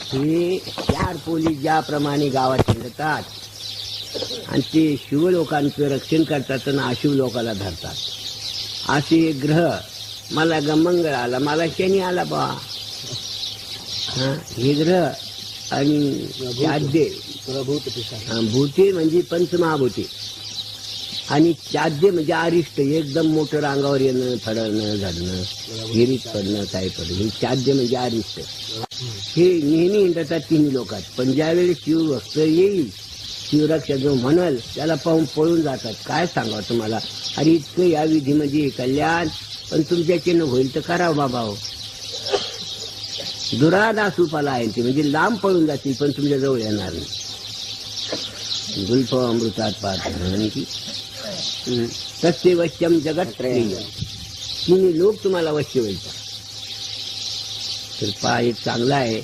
हे 4 पोलीस ज्याप्रमाणे गावात हिंडतात आणि ते शिव लोकांचं रक्षण करतात आणि अशिव लोकांना धरतात, असे एक ग्रह मला गमंगळ आला, मला शनी आला बा. हे ग्रह आणि चाद्य भूते म्हणजे पंचमहाभूते आणि चाद्य म्हणजे अरिष्ट, एकदम मोठं रांगावर येणं, फडणं, झडणं, हिरीत पडणं, काय पडणं, हे चाद्य म्हणजे अरिष्ट. हे नेहमी हिंडतात तिन्ही लोकात. पण ज्यावेळी शिवभक्त येईल, शिवरक्षा जो म्हणाल त्याला पाहून पळून जातात. काय सांगावं तुम्हाला, अरे इतकं या विधीमध्ये कल्याण, पण तुमच्याच्यानं होईल तर करावं बाबा हो. दुरादास उपाला आहे ते, म्हणजे लांब पळून जातील पण तुमच्या जवळ येणार नाही. गुल्फ अमृतात पाहत सत्य वश्यम जगत तिन्ही लोक तुम्हाला वश्य व्हायचा. तर पहा एक चांगला आहे.